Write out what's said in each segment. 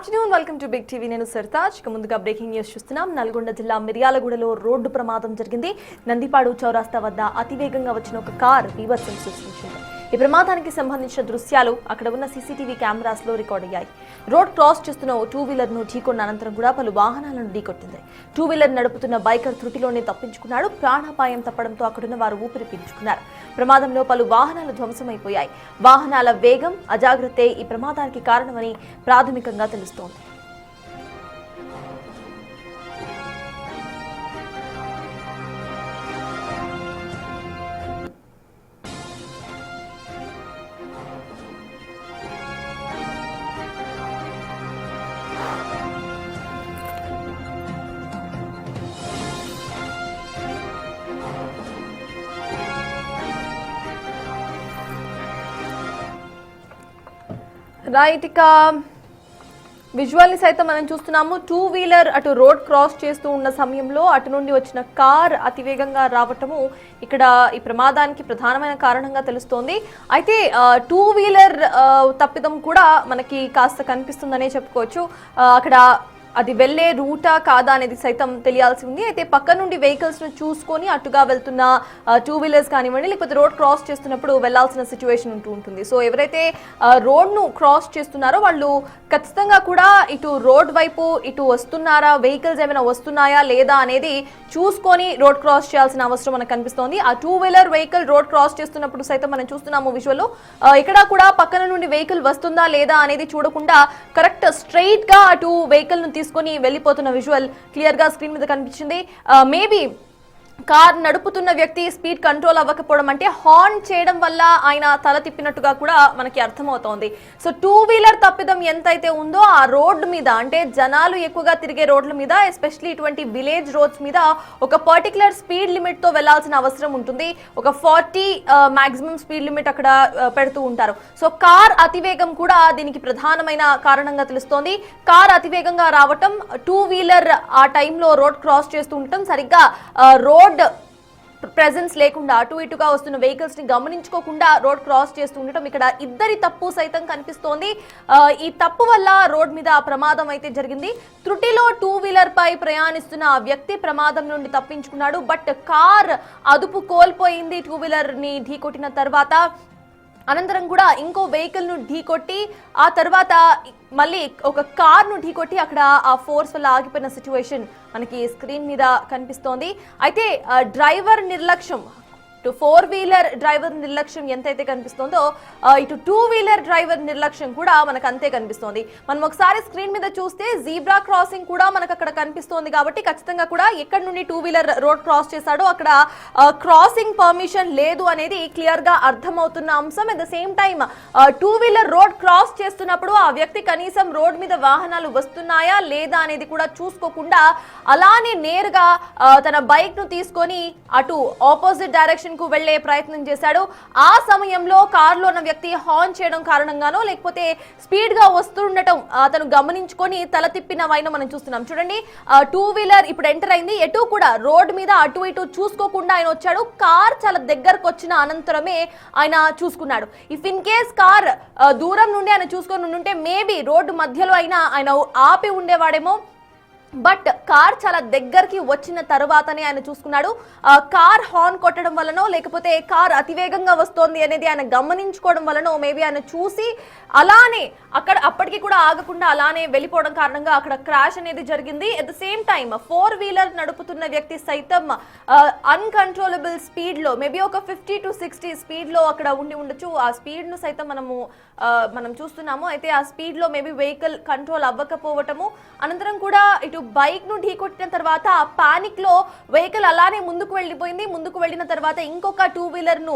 Afternoon welcome to big TV. నేను సర్తాజ్. ముందుగా breaking news చూస్తున్నాం. నల్గొండ జిల్లా మిర్యాలగూడలో రోడ్డు ప్రమాదం జరిగింది. నందిపాడు చౌరాస్తా వద్ద అతివేగంగా వచ్చిన ఒక కార్ బీభత్సం సృష్టించింది. ఈ ప్రమాదానికి సంబంధించిన దృశ్యాలు అక్కడ ఉన్న సీసీటీవీ కెమెరాస్ లో రికార్డ్ అయ్యాయి. రోడ్ క్రాస్ చేస్తున్న ఓ టూ వీలర్ ను ఢీకొన్న అనంతరం కూడా పలు వాహనాలను ఢీకొట్టింది. టూ వీలర్ నడుపుతున్న బైకర్ త్రుటిలోనే తప్పించుకున్నాడు. ప్రాణాపాయం తప్పడంతో అక్కడున్న వారు ఊపిరి పీల్చుకున్నారు. ప్రమాదంలో పలు వాహనాలు ధ్వంసమైపోయాయి. వాహనాల వేగం, అజాగ్రత్తే ఈ ప్రమాదానికి కారణమని ప్రాథమికంగా తెలుస్తోంది. రైట్, ఇక విజువల్ ని సైతం మనం చూస్తున్నాము. టూ వీలర్ అటు రోడ్ క్రాస్ చేస్తూ ఉన్న సమయంలో అటు నుండి వచ్చిన కార్ అతివేగంగా రావటము ఇక్కడ ఈ ప్రమాదానికి ప్రధానమైన కారణంగా తెలుస్తోంది. అయితే టూ వీలర్ తప్పిదం కూడా మనకి కాస్త కనిపిస్తుందనే చెప్పుకోవచ్చు. అక్కడ అది వెళ్లే రూటా కాదా అనేది సైతం తెలియాల్సి ఉంది. అయితే పక్క నుండి వెహికల్స్ ను చూసుకొని అటుగా వెళ్తున్న టూ వీలర్స్ కానివ్వండి, లేకపోతే రోడ్ క్రాస్ చేస్తున్నప్పుడు వెళ్లాల్సిన సిచ్యువేషన్ ఉంటుంది. సో ఎవరైతే రోడ్ ను క్రాస్ చేస్తున్నారో వాళ్ళు ఖచ్చితంగా కూడా ఇటు రోడ్ వైపు ఇటు వస్తున్నారా, వెహికల్స్ ఏమైనా వస్తున్నాయా లేదా అనేది చూసుకొని రోడ్ క్రాస్ చేయాల్సిన అవసరం మనకు కనిపిస్తోంది. ఆ two wheeler vehicle road cross చేస్తున్నప్పుడు సైతం మనం చూస్తున్నాము విజువల్ లో. ఇక్కడ కూడా పక్కన నుండి వెహికల్ వస్తుందా లేదా అనేది చూడకుండా కరెక్ట్ స్ట్రైట్ గా అటు వెహికల్ ను తీసుకొని వెళ్ళిపోతున్న విజువల్ క్లియర్ గా స్క్రీన్ మీద కనిపించింది. మేబీ కార్ నడుపుతున్న వ్యక్తి స్పీడ్ కంట్రోల్ అవ్వకపోవడం, అంటే హార్న్ చేయడం వల్ల ఆయన తల తిప్పినట్టుగా కూడా మనకి అర్థమవుతోంది. సో టూ వీలర్ తప్పిదం ఎంతైతే ఉందో ఆ రోడ్డు మీద, అంటే జనాలు ఎక్కువగా తిరిగే రోడ్ల మీద, ఎస్పెషల్లీ ఇటువంటి విలేజ్ రోడ్స్ మీద ఒక పర్టికులర్ స్పీడ్ లిమిట్ తో వెళ్లాల్సిన అవసరం ఉంటుంది. ఒక 40 మాక్సిమం స్పీడ్ లిమిట్ అక్కడ పెడుతూ ఉంటారు. సో కార్ అతివేగం కూడా దీనికి ప్రధానమైన కారణంగా తెలుస్తోంది. కార్ అతివేగంగా రావటం, టూ వీలర్ ఆ టైంలో రోడ్ క్రాస్ చేస్తూ ఉండటం, సరిగ్గా రోడ్ ప్రెజెన్స్ లేకుండా అటు ఇటుగా వస్తున్న వెహికల్స్ ని గమనించుకోకుండా రోడ్ క్రాస్ చేస్తూ ఉండటం, ఇక్కడ ఇద్దరి తప్పు సైతం కనిపిస్తోంది. ఈ తప్పు వల్ల రోడ్ మీద ప్రమాదం అయితే జరిగింది. త్రుటిలో టూ వీలర్ పై ప్రయాణిస్తున్న ఆ వ్యక్తి ప్రమాదం నుండి తప్పించుకున్నాడు. బట్ కార్ అదుపు కోల్పోయింది టూ వీలర్ ని ఢీకొట్టిన తర్వాత. అనంతరం కూడా ఇంకో వెహికల్ ను ఢీకొట్టి ఆ తర్వాత మళ్ళీ ఒక కార్ ను ఢీకొట్టి అక్కడ ఆ ఫోర్స్ వల్ల ఆగిపోయిన సిచ్యువేషన్ మనకి స్క్రీన్ మీద కనిపిస్తోంది. అయితే డ్రైవర్ నిర్లక్ష్యం, ఇటు ఫోర్ వీలర్ డ్రైవర్ నిర్లక్ష్యం ఎంతైతే కనిపిస్తుందో ఇటు టూ వీలర్ డ్రైవర్ నిర్లక్ష్యం కూడా మనకు అంతే కనిపిస్తోంది. మనం ఒకసారి స్క్రీన్ మీద చూస్తే జీబ్రా క్రాసింగ్ కూడా మనకు అక్కడ కనిపిస్తోంది. కాబట్టి ఖచ్చితంగా కూడా ఎక్కడి నుండి టూ వీలర్ రోడ్ క్రాస్ చేశాడో అక్కడ క్రాసింగ్ పర్మిషన్ లేదు అనేది క్లియర్ గా అర్థమవుతున్న అంశం. At the same time two wheeler road cross చేస్తున్నప్పుడు ఆ వ్యక్తి కనీసం రోడ్ మీద వాహనాలు వస్తున్నాయా లేదా అనేది కూడా చూసుకోకుండా అలానే నేరుగా తన బైక్ ను తీసుకొని అటు ఆపోజిట్ డైరెక్షన్ కు వెళ్లే ప్రయత్నం చేశాడు. ఆ సమయంలో కారులో ఉన్న వ్యక్తి హార్న్ చేయడం కారణంగానో లేకపోతే స్పీడ్ గా వస్తుండటం అతను గమనించుకొని తల తిప్పిన వైన మనం చూస్తున్నాం. చూడండి, టూ వీలర్ ఇప్పుడు ఎంటర్ అయింది. ఎటు కూడా రోడ్ మీద అటు ఇటు చూసుకోకుండా ఆయన వచ్చాడు. కార్ చాలా దగ్గరకు వచ్చిన అనంతరమే ఆయన చూసుకున్నాడు. ఇఫ్ ఇన్ కేస్ కార్ దూరం నుండి ఆయన చూసుకొని ఉంటే మేబీ రోడ్డు మధ్యలో అయినా ఆయన ఆపి ఉండేవాడేమో. బట్ కార్ చాలా దగ్గరికి వచ్చిన తర్వాతనే ఆయన చూసుకున్నాడు. కార్ హార్న్ కొట్టడం వల్లనో లేకపోతే కార్ అతివేగంగా వస్తోంది అనేది ఆయన గమనించుకోవడం వల్లనో మేబీ ఆయన చూసి అలానే అప్పటికి కూడా ఆగకుండా అలానే వెళ్ళిపోవడం కారణంగా అక్కడ క్రాష్ అనేది జరిగింది. At the same time four wheeler నడుపుతున్న వ్యక్తి సైతం అన్కంట్రోలబుల్ స్పీడ్ లో, మేబీ ఒక 50 to 60 స్పీడ్ లో అక్కడ ఉండి ఉండొచ్చు. ఆ స్పీడ్ ను సైతం మనం చూస్తున్నాము. అయితే ఆ స్పీడ్ లో మేబీ వెహికల్ కంట్రోల్ అవ్వకపోవటము, అనంతరం కూడా ఇటు బైక్ ను ఢీకొట్టిన తర్వాత ఆ పానిక్ లో వెహికల్ అలానే ముందుకు వెళ్ళిపోయింది. ముందుకు వెళ్ళిన తర్వాత ఇంకొక టూ వీలర్ ను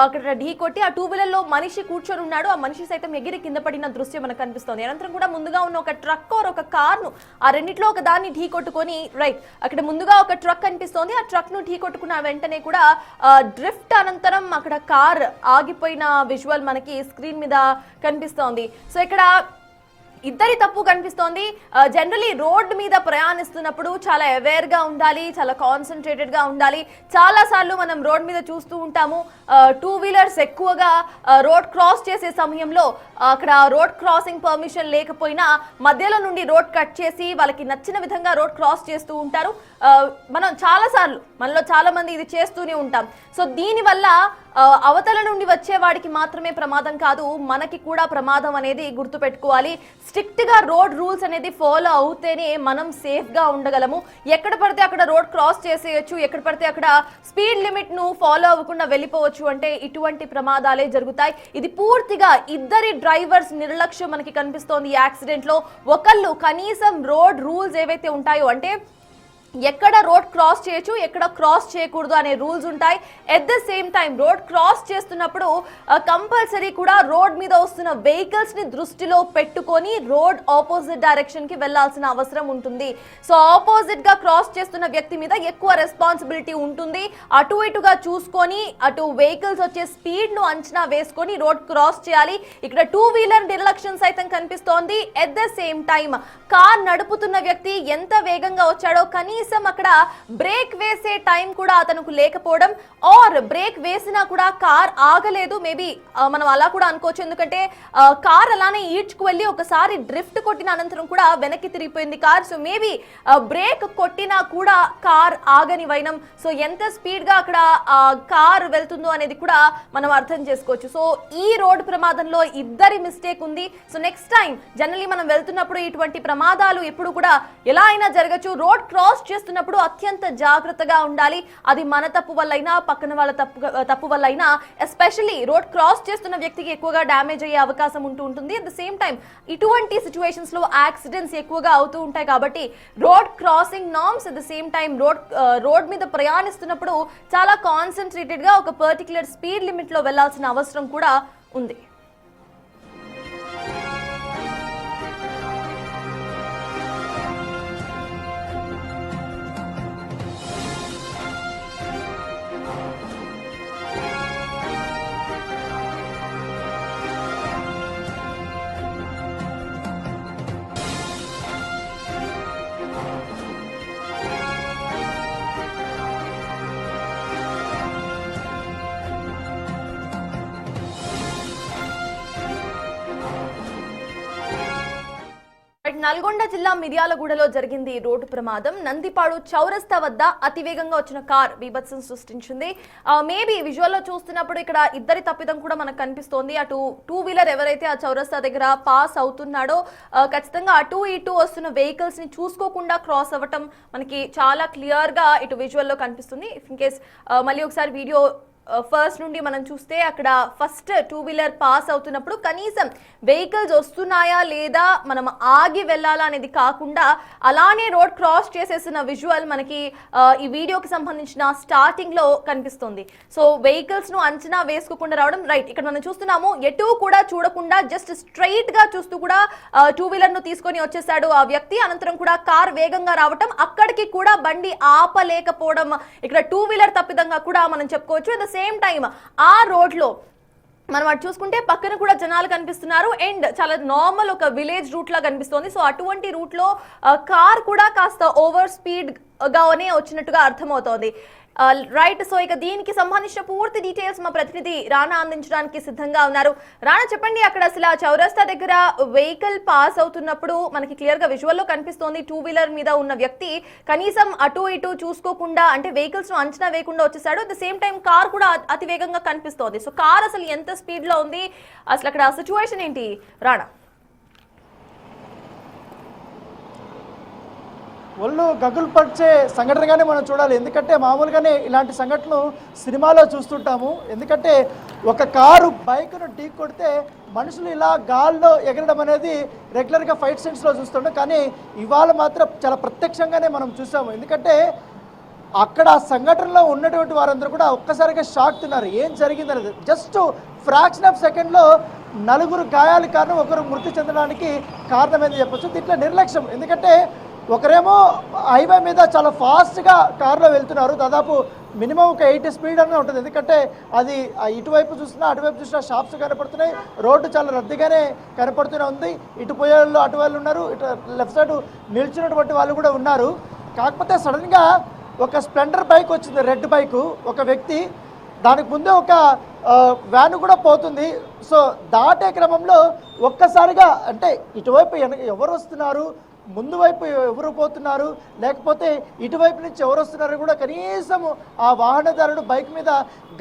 అక్కడ ఢీకొట్టి ఆ టూ వీలర్ లో మనిషి కూర్చొని ఉన్నాడు. ఆ మనిషి సైతం ఎగిరి కింద పడిన దృశ్యం మనకు కనిపిస్తోంది. అనంతరం కూడా ముందుగా ఉన్న ఒక ట్రక్ ఆర్ ఒక కార్ ను ఆ రెండిట్లో ఒక దాన్ని ఢీకొట్టుకొని, రైట్, అక్కడ ముందుగా ఒక ట్రక్ కనిపిస్తోంది. ఆ ట్రక్ ను ఢీకొట్టుకున్న వెంటనే కూడా డ్రిఫ్ట్ అనంతరం అక్కడ కార్ ఆగిపోయిన విజువల్ మనకి స్క్రీన్ మీద కనిపిస్తోంది. సో ఇక్కడ ఇద్దరి తప్పు కనిపిస్తోంది. జనరలీ రోడ్ మీద ప్రయాణిస్తున్నప్పుడు చాలా అవేర్ గా ఉండాలి, చాలా కాన్సన్ట్రేటెడ్ గా ఉండాలి. చాలా సార్లు మనం రోడ్ మీద చూస్తూ ఉంటాము, టూ వీలర్స్ ఎక్కువగా రోడ్ క్రాస్ చేసే సమయంలో అక్కడ రోడ్ క్రాసింగ్ పర్మిషన్ లేకపోయినా మధ్యలో నుండి రోడ్ కట్ చేసి వాళ్ళకి నచ్చిన విధంగా రోడ్ క్రాస్ చేస్తూ ఉంటారు. మనం చాలా సార్లు మనలో చాలా మంది ఇది చేస్తూనే ఉంటాం. సో దీనివల్ల అవతల నుండి వచ్చేవాడికి మాత్రమే ప్రమాదం కాదు, మనకి కూడా ప్రమాదం అనేది గుర్తుపెట్టుకోవాలి. స్ట్రిక్ట్ గా రోడ్ రూల్స్ అనేది ఫాలో అవుతేనే మనం సేఫ్ గా ఉండగలము. ఎక్కడ పడితే అక్కడ రోడ్ క్రాస్ చేసేయచ్చు, ఎక్కడ పడితే అక్కడ స్పీడ్ లిమిట్ ను ఫాలో అవ్వకుండా వెళ్ళిపోవచ్చు అంటే ఇటువంటి ప్రమాదాలే జరుగుతాయి. ఇది పూర్తిగా ఇద్దరి డ్రైవర్స్ నిర్లక్ష్యం మనకి కనిపిస్తోంది. ఈ యాక్సిడెంట్ లో ఒకళ్ళు కనీసం రోడ్ రూల్స్ ఏవైతే ఉంటాయో అంటే ఎక్కడ రోడ్ క్రాస్ చేయొచ్చు, ఎక్కడ క్రాస్ చేయకూడదు అనే రూల్స్ ఉంటాయి. At the same time road cross చేస్తున్నప్పుడు కంపల్సరీ కూడా రోడ్ మీద వస్తున్న వెహికల్స్ ని దృష్టిలో పెట్టుకొని రోడ్ ఆపోజిట్ డైరెక్షన్ కి వెళ్లాల్సిన అవసరం ఉంటుంది. సో ఆపోజిట్ గా క్రాస్ చేస్తున్న వ్యక్తి మీద ఎక్కువ రెస్పాన్సిబిలిటీ ఉంటుంది. అటు ఇటుగా చూసుకొని అటు వెహికల్స్ వచ్చే స్పీడ్ ను అంచనా వేసుకొని రోడ్ క్రాస్ చేయాలి. ఇక్కడ టూ వీలర్ నిర్లక్ష్యం సైతం కనిపిస్తోంది. At the same time car నడుపుతున్న వ్యక్తి ఎంత వేగంగా వచ్చాడో కనీసం అక్కడ బ్రేక్ వేసే టైం కూడా అతనికి లేకపోవడం, ఆర్ బ్రేక్ వేసినా కూడా కార్ ఆగలేదు. మేబీ మనం అలా కూడా అనుకోవచ్చు, ఎందుకంటే కార్ అలానే ఈడ్చుకు వెళ్ళి ఒకసారి డ్రిఫ్ట్ కొట్టిన అనంతరం కూడా వెనక్కి తిరిగిపోయింది కార్. సో మేబీ బ్రేక్ కొట్టినా కూడా కార్ ఆగని వైనం. సో ఎంత స్పీడ్ గా అక్కడ కార్ వెళ్తుందో అనేది కూడా మనం అర్థం చేసుకోవచ్చు. సో ఈ రోడ్డు ప్రమాదంలో ఇద్దరి మిస్టేక్ ఉంది. సో నెక్స్ట్ టైం జనరల్లీ మనం వెళ్తున్నప్పుడు ఇటువంటి ప్రమాదాలు ఎప్పుడు కూడా ఎలా అయినా జరగచ్చు. రోడ్ క్రాస్ చేస్తున్నప్పుడు అత్యంత జాగ్రత్తగా ఉండాలి. అది మన తప్పు వల్ల అయినా పక్కన వాళ్ళ తప్పు వల్ల అయినా, ఎస్పెషల్లీ రోడ్ క్రాస్ చేస్తున్న వ్యక్తికి ఎక్కువగా డ్యామేజ్ అయ్యే అవకాశం ఉంటుంది. అట్ ద సేమ్ టైం ఇటువంటి సిచ్యువేషన్స్ లో యాక్సిడెంట్స్ ఎక్కువగా అవుతూ ఉంటాయి. కాబట్టి road crossing norms, at the same time road మీద ప్రయాణిస్తున్నప్పుడు చాలా కాన్సన్ట్రేటెడ్ గా ఒక పర్టికులర్ స్పీడ్ లిమిట్ లో వెళ్లాల్సిన అవసరం కూడా ఉంది. నల్గొండ జిల్లా మిర్యాలగూడలో జరిగింది రోడ్డు ప్రమాదం. నందిపాడు చౌరస్తా వద్ద అతివేగంగా వచ్చిన కార్ బీభత్సం సృష్టించింది. మేబీ విజువల్ లో చూస్తున్నప్పుడు ఇక్కడ ఇద్దరి తప్పిదం కూడా మనకు కనిపిస్తోంది. అటు టూ వీలర్ ఎవరైతే ఆ చౌరస్తా దగ్గర పాస్ అవుతున్నాడో ఖచ్చితంగా అటు ఇటు వస్తున్న వెహికల్స్ ని చూసుకోకుండా క్రాస్ అవ్వటం మనకి చాలా క్లియర్ గా ఇటు విజువల్ లో కనిపిస్తుంది. ఇన్ కేస్ మళ్ళీ ఒకసారి వీడియో ఫస్ట్ నుండి మనం చూస్తే అక్కడ ఫస్ట్ టూ వీలర్ పాస్ అవుతున్నప్పుడు కనీసం వెహికల్స్ వస్తున్నాయా లేదా, మనం ఆగి వెళ్ళాలా అనేది కాకుండా అలానే రోడ్ క్రాస్ చేసేసిన విజువల్ మనకి ఈ వీడియోకి సంబంధించిన స్టార్టింగ్ లో కనిపిస్తుంది. సో వెహికల్స్ ను అంచనా వేసుకోకుండా రావడం. రైట్, ఇక్కడ మనం చూస్తున్నాము ఎటు కూడా చూడకుండా జస్ట్ స్ట్రైట్ గా చూస్తూ కూడా టూ వీలర్ ను తీసుకొని వచ్చేసాడు ఆ వ్యక్తి. అనంతరం కూడా కార్ వేగంగా రావటం, అక్కడికి కూడా బండి ఆపలేకపోవడం ఇక్కడ టూ వీలర్ తప్పిదంగా కూడా మనం చెప్పుకోవచ్చు. అట్ ద సేమ్ టైం ఆ రోడ్ లో మనం అటు చూసుకుంటే పక్కన కూడా జనాలు కనిపిస్తున్నారు అండ్ చాలా నార్మల్ ఒక విలేజ్ రూట్ లా కనిపిస్తోంది. సో అటువంటి రూట్ లో కార్ కూడా కాస్త ఓవర్ స్పీడ్ గానే వచ్చినట్టుగా అర్థమవుతోంది. రైట్, సో ఇక దీనికి సంబంధించిన పూర్తి డీటెయిల్స్ మా ప్రతినిధి రానా అందించడానికి సిద్ధంగా ఉన్నారు. రానా, చెప్పండి, అక్కడ అసలు ఆ చౌరస్తా దగ్గర వెహికల్ పాస్ అవుతున్నప్పుడు మనకి క్లియర్ గా విజువల్ లో కనిపిస్తోంది టూ వీలర్ మీద ఉన్న వ్యక్తి కనీసం అటు ఇటు చూసుకోకుండా, అంటే వెహికల్స్ ను అంచనా వేయకుండా వచ్చేసాడు. At the same time car కూడా అతి వేగంగా కనిపిస్తోంది. సో కార్ అసలు ఎంత స్పీడ్ లో ఉంది, అసలు అక్కడ సిచ్యువేషన్ ఏంటి రానా? ఒళ్ళు గగ్గులు పరిచే సంఘటనగానే మనం చూడాలి. ఎందుకంటే మామూలుగానే ఇలాంటి సంఘటనలు సినిమాలో చూస్తుంటాము. ఎందుకంటే ఒక కారు బైక్ను ఢీ కొడితే మనుషులు ఇలా గాల్లో ఎగరడం అనేది రెగ్యులర్గా ఫైట్ సీన్స్లో చూస్తుంటాం. కానీ ఇవాళ మాత్రం చాలా ప్రత్యక్షంగానే మనం చూసాము. ఎందుకంటే అక్కడ ఆ సంఘటనలో ఉన్నటువంటి వారందరూ కూడా ఒక్కసారిగా షాక్ తిన్నారు. ఏం జరిగిందనేది జస్ట్ ఫ్రాక్షన్ ఆఫ్ సెకండ్లో నలుగురు గాయాల కారణం, ఒకరు మృతి చెందడానికి కారణమైంది చెప్పొచ్చు. దీంట్లో నిర్లక్ష్యం. ఎందుకంటే ఒకరేమో హైవే మీద చాలా ఫాస్ట్గా కారులో వెళ్తున్నారు, దాదాపు మినిమం ఒక 80 స్పీడ్ అనే ఉంటుంది. ఎందుకంటే అది ఇటువైపు చూసినా అటువైపు చూసినా షాప్స్ కనపడుతున్నాయి, రోడ్డు చాలా రద్దీగానే కనపడుతూనే ఉంది. ఇటు పోయే వాళ్ళు అటు వాళ్ళు ఉన్నారు, ఇటు లెఫ్ట్ సైడ్ నిల్చున్నటువంటి వాళ్ళు కూడా ఉన్నారు. కాకపోతే సడన్గా ఒక స్ప్లెండర్ బైక్ వచ్చింది, రెడ్ బైకు, ఒక వ్యక్తి, దానికి ముందే ఒక వ్యాన్ కూడా పోతుంది. సో దాటే క్రమంలో ఒక్కసారిగా అంటే ఇటువైపు ఎవరు వస్తున్నారు, ముందు వైపు ఎవరు పోతున్నారు, లేకపోతే ఇటువైపు నుంచి ఎవరు వస్తున్నారు కూడా కనీసం ఆ వాహనదారుడు బైక్ మీద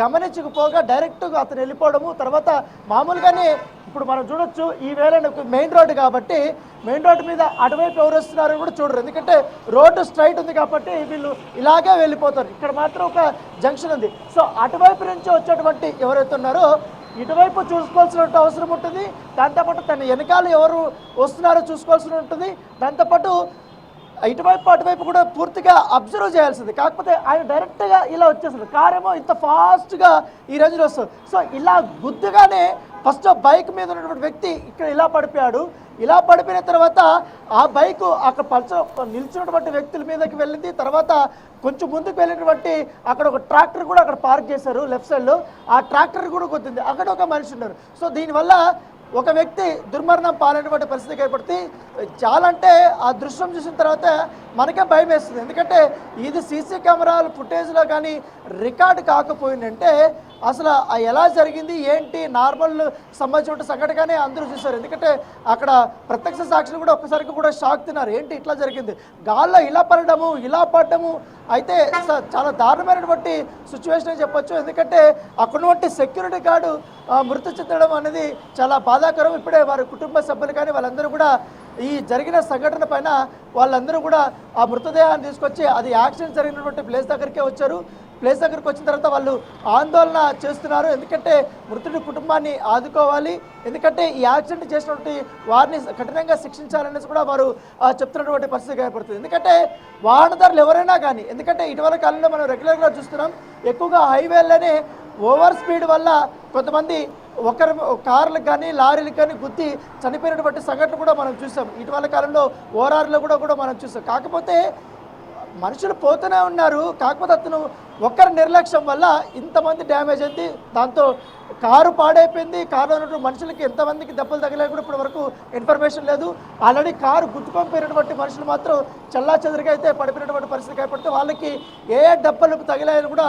గమనించకపోగా డైరెక్ట్గా అతను వెళ్ళిపోవడము. తర్వాత మామూలుగానే ఇప్పుడు మనం చూడొచ్చు, ఈ వేళ మెయిన్ రోడ్డు కాబట్టి మెయిన్ రోడ్డు మీద అటువైపు ఎవరు వస్తున్నారో కూడా చూడరు, ఎందుకంటే రోడ్డు స్ట్రైట్ ఉంది కాబట్టి వీళ్ళు ఇలాగే వెళ్ళిపోతారు. ఇక్కడ మాత్రం ఒక జంక్షన్ ఉంది. సో అటువైపు నుంచి వచ్చేటువంటి ఎవరైతే ఉన్నారో ఇటువైపు చూసుకోవాల్సిన అవసరం ఉంటుంది, దాంతోపాటు తన వెనకాల ఎవరు వస్తున్నారో చూసుకోవాల్సి ఉంటుంది, దాంతోపాటు ఇటువైపు అటువైపు కూడా పూర్తిగా అబ్జర్వ్ చేయాల్సింది. కాకపోతే ఆయన డైరెక్ట్గా ఇలా వచ్చేస్తుంది, కారేమో ఇంత ఫాస్ట్గా ఈ రోజులో వస్తుంది. సో ఇలా గుద్దుగానే ఫస్ట్ బైక్ మీద ఉన్నటువంటి వ్యక్తి ఇక్కడ ఇలా పడిపోయాడు. ఇలా పడిపోయిన తర్వాత ఆ బైకు అక్కడ నిల్చున్నటువంటి వ్యక్తుల మీదకి వెళ్ళింది. తర్వాత కొంచెం ముందుకు వెళ్ళినటువంటి అక్కడ ఒక ట్రాక్టర్ కూడా అక్కడ పార్క్ చేశారు లెఫ్ట్ సైడ్లో, ఆ ట్రాక్టర్ కూడా కొద్దింది, అక్కడ ఒక మనిషి ఉన్నారు. సో దీనివల్ల ఒక వ్యక్తి దుర్మరణం పాలైనటువంటి పరిస్థితికి ఏర్పడుతుంది. చాలా అంటే ఆ దృశ్యం చూసిన తర్వాత మనకే భయం వేస్తుంది, ఎందుకంటే ఇది సీసీ కెమెరాల ఫుటేజ్లో కానీ రికార్డు కాకపోయిందంటే అసలు ఎలా జరిగింది ఏంటి నార్మల్ సంబంధించిన సంఘటనగానే అందరూ చూశారు. ఎందుకంటే అక్కడ ప్రత్యక్ష సాక్షులు కూడా ఒక్కసారికి కూడా షాక్ తిన్నారు, ఏంటి ఇట్లా జరిగింది, గాల్లో ఇలా పడడము ఇలా పడ్డము. అయితే చాలా దారుణమైనటువంటి సిచ్యువేషన్ అని చెప్పొచ్చు, ఎందుకంటే అక్కడున్నటువంటి సెక్యూరిటీ గార్డు మృతి చెందడం అనేది చాలా బాధాకరం. ఇప్పుడే వారి కుటుంబ సభ్యులు కానీ వాళ్ళందరూ కూడా ఈ జరిగిన సంఘటన పైన వాళ్ళందరూ కూడా ఆ మృతదేహాన్ని తీసుకొచ్చి అది యాక్సిడెంట్ జరిగినటువంటి ప్లేస్ దగ్గరికే వచ్చారు. ప్లేస్ దగ్గరికి వచ్చిన తర్వాత వాళ్ళు ఆందోళన చేస్తున్నారు, ఎందుకంటే మృతుడి కుటుంబాన్ని ఆదుకోవాలి, ఎందుకంటే ఈ యాక్సిడెంట్ చేసినటువంటి వారిని కఠినంగా శిక్షించాలనేసి కూడా వారు చెప్తున్నటువంటి పరిస్థితి ఏర్పడుతుంది. ఎందుకంటే వాహనదారులు ఎవరైనా కానీ, ఎందుకంటే ఇటీవల కాలంలో మనం రెగ్యులర్గా చూస్తున్నాం, ఎక్కువగా హైవేల్లోనే ఓవర్ స్పీడ్ వల్ల కొంతమంది కార్లకు కానీ లారీలకు కానీ గుద్ది చనిపోయినటువంటి సంఘటన కూడా మనం చూసాం. ఇటీవల కాలంలో ఓఆర్ఆర్లో కూడా మనం చూసాం. కాకపోతే మనుషులు పోతూనే ఉన్నారు, కాకపోతే అతను ఒక్కరి నిర్లక్ష్యం వల్ల ఇంతమంది డ్యామేజ్ అయింది, దాంతో కారు పాడైపోయింది. కారులో ఉన్నటువంటి మనుషులకి ఎంతమందికి దెబ్బలు తగిలాయి కూడా ఇప్పటి వరకు ఇన్ఫర్మేషన్ లేదు. ఆల్రెడీ కారు గుద్దుకొని పోయినటువంటి మనుషులు మాత్రం చల్లా చెదరిగా అయితే పడిపోయినటువంటి పరిస్థితి ఏర్పడితే వాళ్ళకి ఏ దెబ్బలు తగిలాయని కూడా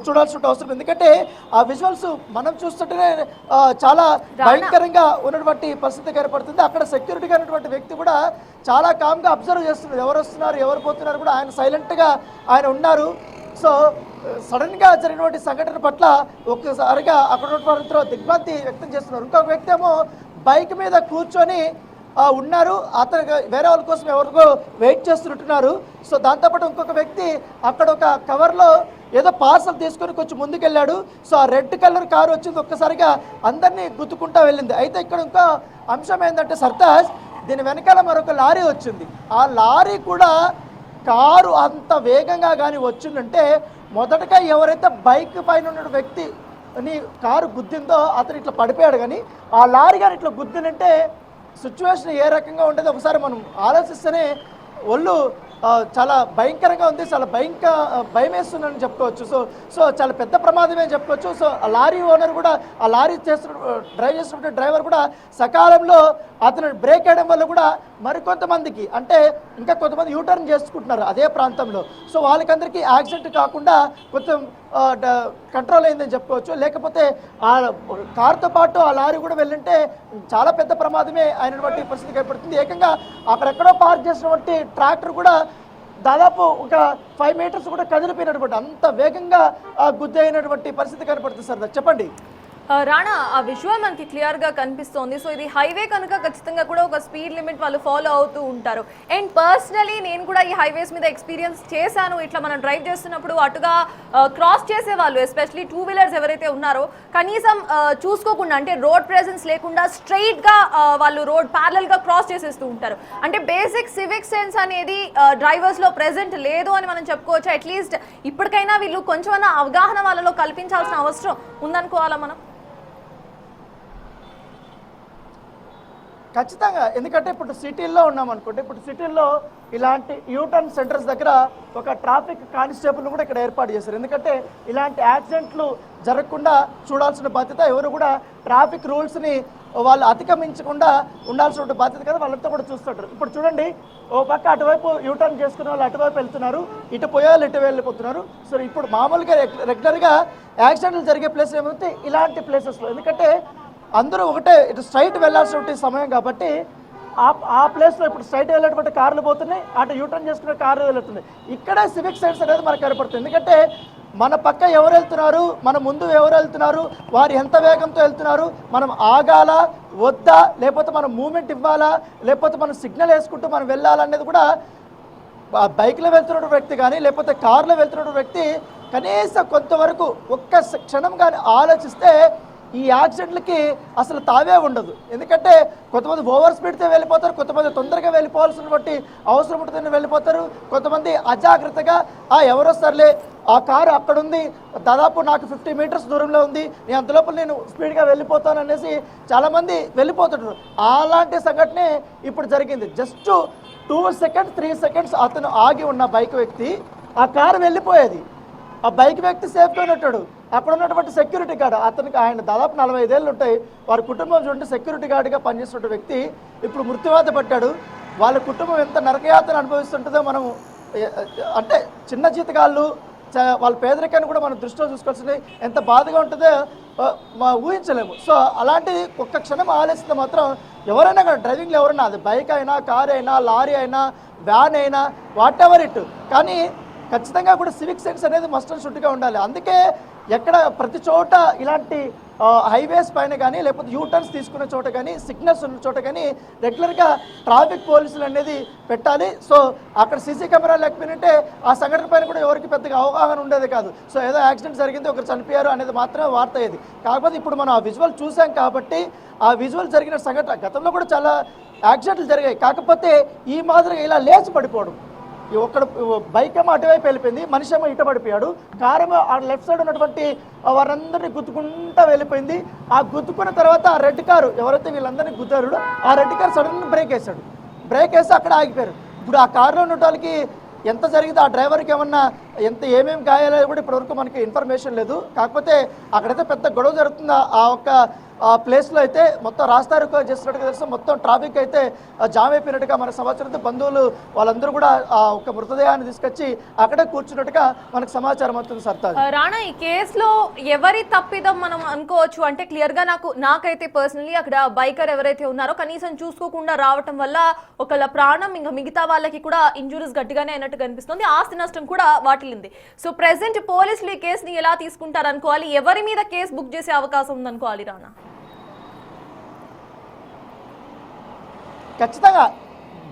చూడాల్సిన అవసరం, ఎందుకంటే ఆ విజువల్స్ మనం చూస్తుంటేనే చాలా భయంకరంగా ఉన్నటువంటి పరిస్థితి ఏర్పడుతుంది. అక్కడ సెక్యూరిటీగా ఉన్నటువంటి వ్యక్తి కూడా చాలా కామ్గా అబ్జర్వ్ చేస్తున్నారు, ఎవరు వస్తున్నారు ఎవరు పోతున్నారు కూడా ఆయన సైలెంట్గా ఆయన ఉన్నారు. సో సడన్గా జరిగినటువంటి సంఘటన పట్ల ఒక్కసారిగా అక్కడ ఉన్నటువంటి దిగ్భ్రాంతి వ్యక్తం చేస్తున్నారు. ఇంకొక వ్యక్తి ఏమో బైక్ మీద కూర్చొని ఉన్నారు, అతను వేరే వాళ్ళ కోసం ఎవరికో వెయిట్ చేస్తున్నట్టున్నారు. సో దాంతోపాటు ఇంకొక వ్యక్తి అక్కడ ఒక కవర్లో ఏదో పార్సల్ తీసుకొని కొంచెం ముందుకెళ్ళాడు. సో ఆ రెడ్ కలర్ కారు వచ్చింది, ఒక్కసారిగా అందరినీ గుద్దుకుంటా వెళ్ళింది. అయితే ఇక్కడ ఇంకో అంశం ఏంటంటే సర్తాజ్, దీని వెనకాల మరొక లారీ వచ్చింది. ఆ లారీ కూడా కారు అంత వేగంగా కానీ వచ్చిందంటే మొదటగా ఎవరైతే బైక్ పైన ఉన్న వ్యక్తిని కారు గుద్దిందో అతను ఇట్లా పడిపోయాడు, కానీ ఆ లారీ కానీ ఇట్లా గుద్దినంటే సిచ్యువేషన్ ఏ రకంగా ఉండేది ఒకసారి మనం ఆలోచిస్తేనే ఒళ్ళు చాలా భయంకరంగా ఉంది, చాలా భయం వేస్తుందని చెప్పుకోవచ్చు. సో చాలా పెద్ద ప్రమాదమే అని చెప్పుకోవచ్చు. సో ఆ లారీ ఓనర్ కూడా, ఆ లారీ డ్రైవ్ చేస్తున్న డ్రైవర్ కూడా సకాలంలో అతను బ్రేక్ వేయడం వల్ల కూడా మరికొంతమందికి, అంటే ఇంకా కొంతమంది యూటర్న్ చేసుకుంటున్నారు అదే ప్రాంతంలో, సో వాళ్ళకందరికీ యాక్సిడెంట్ కాకుండా కొంచెం కంట్రోల్ అయిందని చెప్పుకోవచ్చు. లేకపోతే ఆ కారుతో పాటు ఆ లారీ కూడా వెళ్ళింటే చాలా పెద్ద ప్రమాదమే అయినటువంటి పరిస్థితి ఏర్పడుతుంది. ఏకంగా అక్కడెక్కడో పార్క్ చేసినటువంటి ట్రాక్టర్ కూడా దాదాపు ఒక 5 మీటర్స్ కూడా కదిలిపోయినటువంటి అంత వేగంగా గుద్ది అయినటువంటి పరిస్థితి కనపడుతుంది. సార్ చెప్పండి. రాణా, ఆ విజువల్ మనకి క్లియర్గా కనిపిస్తోంది. సో ఇది హైవే కనుక ఖచ్చితంగా కూడా ఒక స్పీడ్ లిమిట్ వాళ్ళు ఫాలో అవుతూ ఉంటారు. అండ్ పర్సనలీ నేను కూడా ఈ హైవేస్ మీద ఎక్స్పీరియన్స్ చేశాను. ఇట్లా మనం డ్రైవ్ చేస్తున్నప్పుడు అటుగా క్రాస్ చేసే వాళ్ళు, ఎస్పెషలీ 2 వీలర్స్ ఎవరైతే ఉన్నారో, కనీసం చూసుకోకుండా, అంటే రోడ్ ప్రెజెన్స్ లేకుండా స్ట్రైట్గా వాళ్ళు రోడ్ ప్యారలల్గా క్రాస్ చేసేస్తూ ఉంటారు. అంటే బేసిక్ సివిక్ సెన్స్ అనేది డ్రైవర్స్లో ప్రెజెంట్ లేదు అని మనం చెప్పుకోవచ్చు. అట్లీస్ట్ ఇప్పటికైనా వీళ్ళు కొంచెం అవగాహన వాళ్ళలో కల్పించాల్సిన అవసరం ఉందనుకోవాలా మనం? ఖచ్చితంగా, ఎందుకంటే ఇప్పుడు సిటీల్లో ఉన్నాం అనుకోండి, ఇప్పుడు సిటీల్లో ఇలాంటి యూటర్న్ సెంటర్స్ దగ్గర ఒక ట్రాఫిక్ కానిస్టేబుల్ కూడా ఇక్కడ ఏర్పాటు చేశారు. ఎందుకంటే ఇలాంటి యాక్సిడెంట్లు జరగకుండా చూడాల్సిన బాధ్యత, ఎవరు కూడా ట్రాఫిక్ రూల్స్ని వాళ్ళు అతిక్రమించకుండా ఉండాల్సిన బాధ్యత కదా వాళ్ళంతా కూడా చూస్తుంటారు. ఇప్పుడు చూడండి, ఓ పక్క అటువైపు యూటర్న్ చేసుకునే వాళ్ళు అటువైపు వెళ్తున్నారు, ఇటు పోయే వాళ్ళు ఇటు వెళ్ళిపోతున్నారు. సో ఇప్పుడు మామూలుగా రెగ్యులర్గా యాక్సిడెంట్లు జరిగే ప్లేస్ ఏమైతే ఇలాంటి ప్లేసెస్లో, ఎందుకంటే అందరూ ఒకటే ఇటు స్ట్రైట్ వెళ్ళాల్సిన సమయం కాబట్టి ఆ ప్లేస్లో ఇప్పుడు స్ట్రైట్ వెళ్ళేటువంటి కార్లు పోతున్నాయి, అటు యూటర్న్ చేసుకునే కార్లు వెళ్తున్నాయి. ఇక్కడే సివిక్ సెన్స్ అనేది మనకు కనపడుతుంది. ఎందుకంటే మన పక్క ఎవరు వెళ్తున్నారు, మన ముందు ఎవరు వెళ్తున్నారు, వారు ఎంత వేగంతో వెళ్తున్నారు, మనం ఆగాల వద్దా, లేకపోతే మనం మూమెంట్ ఇవ్వాలా, లేకపోతే మనం సిగ్నల్ వేసుకుంటూ మనం వెళ్ళాలనేది కూడా బైక్లో వెళ్తున్న వ్యక్తి కానీ లేకపోతే కార్లో వెళ్తున్న వ్యక్తి కనీసం కొంతవరకు ఒక్క క్షణం కానీ ఆలోచిస్తే ఈ యాక్సిడెంట్లకి అసలు తావే ఉండదు. ఎందుకంటే కొంతమంది ఓవర్ స్పీడ్తో వెళ్ళిపోతారు, కొంతమంది తొందరగా వెళ్ళిపోవాల్సిన బట్టి అవసరం ఉంటుందని వెళ్ళిపోతారు, కొంతమంది అజాగ్రత్తగా ఎవరో సర్లే ఆ కారు అక్కడ ఉంది, దాదాపు నాకు 50 మీటర్స్ దూరంలో ఉంది, నేను అంతలోపల నేను స్పీడ్గా వెళ్ళిపోతాను అనేసి చాలామంది వెళ్ళిపోతుంటారు. అలాంటి సంఘటనే ఇప్పుడు జరిగింది. జస్ట్ 2 సెకండ్స్ 3 సెకండ్స్ అతను ఆగి ఉన్న బైక్ వ్యక్తి, ఆ కారు వెళ్ళిపోయేది, ఆ బైక్ వ్యక్తి సేఫ్గా ఉంటాడు. అక్కడ ఉన్నటువంటి సెక్యూరిటీ గార్డ్, అతనికి ఆయన దాదాపు 45 ఏళ్ళు ఉంటాయి, వారి కుటుంబం చూడండి సెక్యూరిటీ గార్డ్గా పనిచేస్తున్న వ్యక్తి ఇప్పుడు మృత్యువాత పడ్డాడు. వాళ్ళ కుటుంబం ఎంత నరకయాతన అనుభవిస్తుంటుందో మనం, అంటే చిన్న జీతగాళ్ళు వాళ్ళ పేదరికాన్ని కూడా మనం దృష్టిలో చూసుకోవాల్సింది ఎంత బాధగా ఉంటుందో ఊహించలేము. సో అలాంటిది ఒక్క క్షణం ఆలోచిస్తే మాత్రం ఎవరైనా కానీ డ్రైవింగ్లో ఎవరైనా, అది బైక్ అయినా, కార్ అయినా, లారీ అయినా, వ్యాన్ అయినా, వాట్ ఎవర్ ఇట్, కానీ ఖచ్చితంగా కూడా సివిక్ సెన్స్ అనేది మస్ట్ అండ్ షుడ్గా ఉండాలి. అందుకే ఎక్కడ ప్రతి చోట ఇలాంటి హైవేస్ పైన కానీ లేకపోతే యూటర్న్స్ తీసుకునే చోట కానీ సిగ్నల్స్ ఉన్న చోట కానీ రెగ్యులర్గా ట్రాఫిక్ పోలీసులు అనేది పెట్టాలి. సో అక్కడ సీసీ కెమెరా లేకపోయినట్టే ఆ సంఘటన పైన కూడా ఎవరికి పెద్దగా అవగాహన ఉండేది కాదు. సో ఏదో యాక్సిడెంట్ జరిగింది, ఒకరు చనిపోయారు అనేది మాత్రమే వార్త అయ్యేది. కాకపోతే ఇప్పుడు మనం ఆ విజువల్ చూసాం కాబట్టి ఆ విజువల్ జరిగిన సంఘటన, గతంలో కూడా చాలా యాక్సిడెంట్లు జరిగాయి, కాకపోతే ఈ మాదిరిగా ఇలా లేచి పడిపోవడం, ఒక్కడ బైక్ ఏమో అటువైపు వెళ్ళిపోయింది, మనిషి ఏమో ఇట పడిపోయాడు, కారు ఏమో ఆ లెఫ్ట్ సైడ్ ఉన్నటువంటి వారందరినీ గుద్దుకుంటా వెళ్ళిపోయింది. ఆ గుద్దుకున్న తర్వాత ఆ రెడ్ కారు ఎవరైతే వీళ్ళందరినీ గుద్దారు, ఆ రెడ్ కారు సడన్ బ్రేక్ వేశాడు, బ్రేక్ వేసి అక్కడ ఆగిపోయారు. ఇప్పుడు ఆ కారులో ఉన్న వాళ్ళకి ఎంత జరిగింది, ఆ డ్రైవర్కి ఏమన్నా ఏమేమి గాయాలో కూడా ఇప్పటివరకు మనకి ఇన్ఫర్మేషన్ లేదు. కాకపోతే అక్కడైతే పెద్ద గొడవ జరుగుతుంది. ఆ ఒక్క ప్లేస్లో అయితే మొత్తం రాస్తారోకో చేస్తున్నట్టుగా తెలుసు, మొత్తం ట్రాఫిక్ అయితే జామ్ అయిపోయినట్టుగా మన సమాచారంతో బంధువులు వాళ్ళందరూ కూడా ఆ ఒక మృతదేహాన్ని తీసుకొచ్చి అక్కడే కూర్చున్నట్టుగా మనకు సమాచారం అవుతుంది. సర్తాజ్ రాణా, ఈ కేసులో ఎవరి తప్పిదం మనం అనుకోవచ్చు అంటే క్లియర్గా నాకైతే పర్సనలీ అక్కడ బైకర్ ఎవరైతే ఉన్నారో కనీసం చూసుకోకుండా రావటం వల్ల ఒకళ్ళ ప్రాణం, ఇంకా మిగతా వాళ్ళకి కూడా ఇంజురీస్ గట్టిగానే అయినట్టు కనిపిస్తుంది, ఆస్తి నష్టం కూడా వాటిల్లింది. సో ప్రెసెంట్ పోలీసులు ఈ కేసుని ఎలా తీసుకుంటారు అనుకోవాలి, ఎవరి మీద కేసు బుక్ చేసే అవకాశం ఉందనుకోవాలి రాణా? ఖచ్చితంగా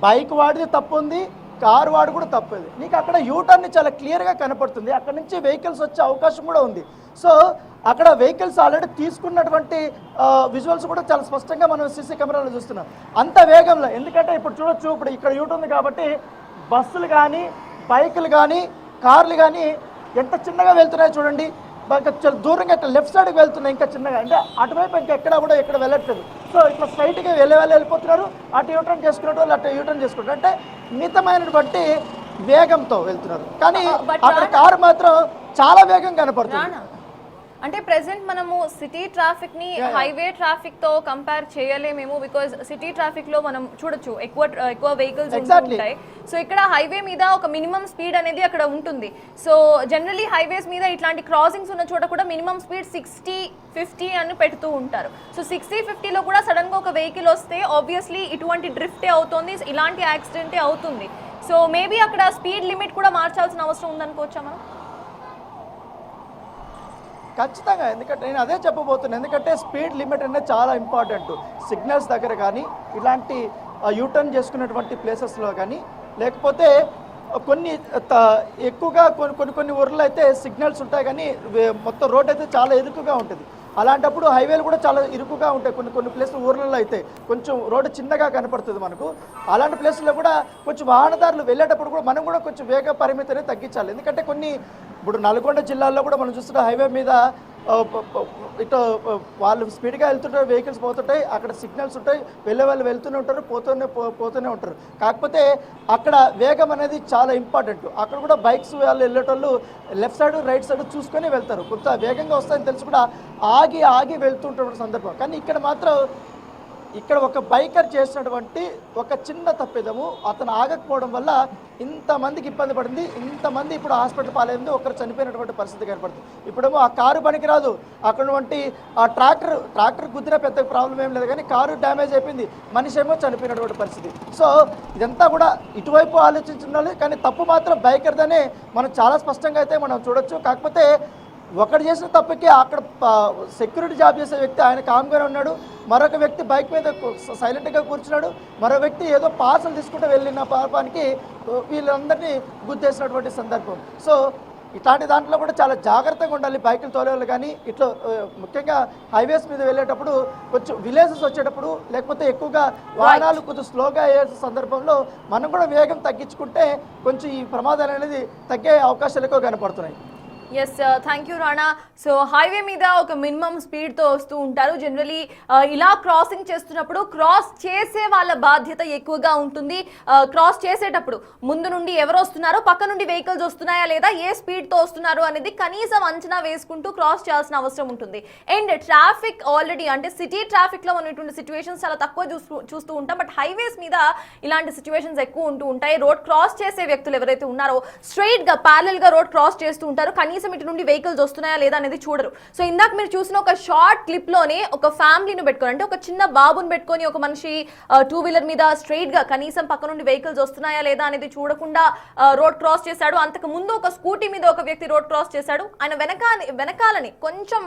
బైక్ వాడిది తప్పు ఉంది, కారు వాడు కూడా తప్పేది. నీకు అక్కడ యూటర్న్ చాలా క్లియర్గా కనపడుతుంది, అక్కడ నుంచి వెహికల్స్ వచ్చే అవకాశం కూడా ఉంది. సో అక్కడ వెహికల్స్ ఆల్రెడీ తీసుకున్నటువంటి విజువల్స్ కూడా చాలా స్పష్టంగా మనం సీసీ కెమెరాలో చూస్తున్నాం. అంత వేగంలో, ఎందుకంటే ఇప్పుడు చూడొచ్చు, ఇప్పుడు ఇక్కడ యూటర్న్ ఉంది కాబట్టి బస్సులు కానీ బైకులు కానీ కార్లు కానీ ఎంత చిన్నగా వెళ్తున్నాయో చూడండి, చాలా దూరంగా ఇట్లా లెఫ్ట్ సైడ్కి వెళ్తున్నాయి, ఇంకా చిన్నగా, అంటే అటువైపు ఇంకా ఎక్కడ కూడా ఎక్కడ వెళ్ళట్లేదు. సో ఇట్లా స్ట్రైట్గా వెళ్ళిపోతున్నారు, అటు యూటర్న్ చేసుకున్నట్టు వాళ్ళు అటు యూటర్న్ చేసుకుంటారు, అంటే మితమైనటువంటి వేగంతో వెళ్తున్నారు. కానీ అక్కడ కారు మాత్రం చాలా వేగం కనపడుతుంది. అంటే ప్రెసెంట్ మనము సిటీ ట్రాఫిక్ ని హైవే ట్రాఫిక్ తో కంపేర్ చేయలేమేమో, బికాజ్ సిటీ ట్రాఫిక్ లో మనం చూడొచ్చు ఎక్కువ వెహికల్స్ ఉంటాయి. సో ఇక్కడ హైవే మీద ఒక మినిమం స్పీడ్ అనేది అక్కడ ఉంటుంది. సో జనరలీ హైవేస్ మీద ఇట్లాంటి క్రాసింగ్స్ ఉన్న చోట కూడా మినిమం స్పీడ్ 60-50 అని పెడుతూ ఉంటారు. సో 60-50లో కూడా సడన్ గా ఒక వెహికల్ వస్తే ఆబ్వియస్లీ ఇటువంటి డ్రిఫ్టే అవుతుంది, ఇలాంటి యాక్సిడెంటే అవుతుంది. సో మేబీ అక్కడ స్పీడ్ లిమిట్ కూడా మార్చాల్సిన అవసరం ఉందనుకోవచ్చా మనం? ఖచ్చితంగా, ఎందుకంటే నేను అదే చెప్పబోతున్నాను. ఎందుకంటే స్పీడ్ లిమిట్ అనేది చాలా ఇంపార్టెంట్. సిగ్నల్స్ దగ్గర కానీ ఇలాంటి యూటర్న్ చేసుకున్నటువంటి ప్లేసెస్లో కానీ, లేకపోతే కొన్ని ఎక్కువగా కొన్ని ఊర్లో అయితే సిగ్నల్స్ ఉంటాయి కానీ మొత్తం రోడ్ అయితే చాలా ఇరుకుగా ఉంటుంది. అలాంటప్పుడు హైవేలు కూడా చాలా ఇరుకుగా ఉంటాయి. కొన్ని ప్లేసులు ఊర్లలో అయితే కొంచెం రోడ్డు చిన్నగా కనపడుతుంది మనకు. అలాంటి ప్లేసుల్లో కూడా కొంచెం వాహనదారులు వెళ్ళేటప్పుడు కూడా మనం కూడా కొంచెం వేగ పరిమితిని తగ్గించాలి. ఎందుకంటే ఇప్పుడు నల్గొండ జిల్లాలో కూడా మనం చూస్తున్న హైవే మీద ఇటు వాళ్ళు స్పీడ్గా వెళ్తుంటారు, వెహికల్స్ పోతుంటాయి, అక్కడ సిగ్నల్స్ ఉంటాయి, వెళ్ళే వాళ్ళు వెళ్తూనే ఉంటారు, పోతూనే ఉంటారు. కాకపోతే అక్కడ వేగం అనేది చాలా ఇంపార్టెంట్. అక్కడ కూడా బైక్స్ వాళ్ళు వెళ్ళేటోళ్ళు లెఫ్ట్ సైడ్ రైట్ సైడ్ చూసుకొని వెళ్తారు. కొంత వేగంగా వస్తాయని తెలిసి కూడా ఆగి వెళ్తుంటున్న సందర్భం. కానీ ఇక్కడ ఒక బైకర్ చేసినటువంటి ఒక చిన్న తప్పిదము, అతను ఆగకపోవడం వల్ల ఇంతమందికి ఇబ్బంది పడింది. ఇంతమంది ఇప్పుడు హాస్పిటల్ పాలైంది, ఒకరు చనిపోయినటువంటి పరిస్థితి కనపడుతుంది. ఇప్పుడేమో ఆ కారు పనికిరాదు, అక్కడ వంటి ఆ ట్రాక్టర్ గుద్దిన పెద్ద ప్రాబ్లం ఏం లేదు, కానీ కారు డ్యామేజ్ అయిపోయింది, మనిషి ఏమో చనిపోయినటువంటి పరిస్థితి. సో ఇదంతా కూడా ఇటువైపు ఆలోచించాలి, కానీ తప్పు మాత్రం బైకర్దనే మనం చాలా స్పష్టంగా అయితే మనం చూడొచ్చు. కాకపోతే ఒకటి చేసిన తప్పుకి అక్కడ సెక్యూరిటీ జాబ్ చేసే వ్యక్తి ఆయన కామ్గానే ఉన్నాడు, మరొక వ్యక్తి బైక్ మీద సైలెంట్గా కూర్చున్నాడు, మరో వ్యక్తి ఏదో పార్సల్ తీసుకుంటూ వెళ్ళిన పాపానికి వీళ్ళందరినీ గుద్దేసినటువంటి సందర్భం. సో ఇట్లాంటి దాంట్లో కూడా చాలా జాగ్రత్తగా ఉండాలి బైకులు తోలేవాళ్ళు. కానీ ఇట్లా ముఖ్యంగా హైవేస్ మీద వెళ్ళేటప్పుడు, కొంచెం విలేజెస్ వచ్చేటప్పుడు, లేకపోతే ఎక్కువగా వాహనాలు కొంచెం స్లోగా అయ్యే సందర్భంలో మనం కూడా వేగం తగ్గించుకుంటే కొంచెం ఈ ప్రమాదాలు అనేది తగ్గే అవకాశాలు ఎక్కువ కనపడుతున్నాయి. Yes, thank you Rana. So highway మీద ఒక మినిమం స్పీడ్తో వస్తూ ఉంటారు. జనరలీ ఇలా క్రాసింగ్ చేస్తున్నప్పుడు క్రాస్ చేసే వాళ్ళ బాధ్యత ఎక్కువగా ఉంటుంది. క్రాస్ చేసేటప్పుడు ముందు నుండి ఎవరు వస్తున్నారో, పక్క నుండి వెహికల్స్ వస్తున్నాయా లేదా, ఏ స్పీడ్తో వస్తున్నారు అనేది కనీసం అంచనా వేసుకుంటూ క్రాస్ చేయాల్సిన అవసరం ఉంటుంది. అండ్ ట్రాఫిక్ ఆల్రెడీ అంటే సిటీ ట్రాఫిక్లో మనం ఇటువంటి సిచ్యువేషన్స్ చాలా తక్కువ చూస్తూ ఉంటాం. బట్ హైవేస్ మీద ఇలాంటి సిచ్యువేషన్స్ ఎక్కువ ఉంటూ ఉంటాయి. రోడ్ క్రాస్ చేసే వ్యక్తులు ఎవరైతే ఉన్నారో స్ట్రైట్గా ప్యారలల్గా రోడ్ క్రాస్ చేస్తూ ఉంటారు. కనీసం ఇటు నుండి వెహికల్స్ వస్తున్నాయా లేదా అనేది చూడరు. సో ఇందాక మీరు చూసిన ఒక షార్ట్ క్లిప్ లోనే ఒక ఫ్యామిలీని పెట్టుకొని, అంటే ఒక చిన్న బాబుని పెట్టుకొని ఒక మనిషి టూ వీలర్ మీద స్ట్రైట్ గా కనీసం పక్క నుండి వెహికల్స్ వస్తున్నాయా లేదా అనేది చూడకుండా రోడ్ క్రాస్ చేశాడు. అంతకు ముందు ఒక స్కూటీ మీద ఒక వ్యక్తి రోడ్ క్రాస్ చేశాడు. ఆయన వెనకాలని కొంచెం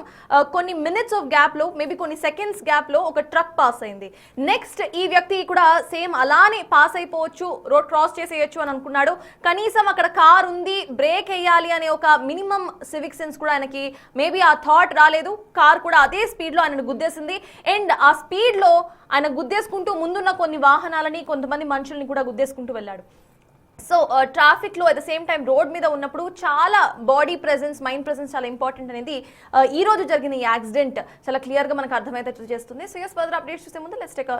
కొన్ని మినిట్స్ ఆఫ్ గ్యాప్ లో, మేబీ కొన్ని సెకండ్స్ గ్యాప్ లో ఒక ట్రక్ పాస్ అయింది. నెక్స్ట్ ఈ వ్యక్తి కూడా సేమ్ అలానే పాస్ అయిపోవచ్చు, రోడ్ క్రాస్ చేసేయచ్చు అని అనుకున్నాడు. కనీసం అక్కడ కార్ ఉంది, బ్రేక్ వేయాలి అనే ఒక మినిమం సివిక్ సెన్స్ కూడా ఆయనకి మేబీ ఆ థాట్ రాలేదు. కార్ కూడా అదే స్పీడ్లో ఆయనను గుద్దేసింది. అండ్ ఆ స్పీడ్లో ఆయన గుద్దేసుకుంటూ ముందున్న కొన్ని వాహనాలని, కొంతమంది మనుషుల్ని కూడా గుద్దేసుకుంటూ వెళ్ళాడు. సో ట్రాఫిక్లో at the same time road మీద ఉన్నప్పుడు చాలా బాడీ ప్రెజెన్స్, మైండ్ ప్రెజెన్స్ చాలా ఇంపార్టెంట్ అనేది ఈ రోజు జరిగిన ఈ యాక్సిడెంట్ చాలా క్లియర్గా మనకు అర్థమైతే చేస్తుంది. సో ఎస్, ఫర్దర్ అప్డేట్స్ చూసే ముందు లెట్స్ టేక్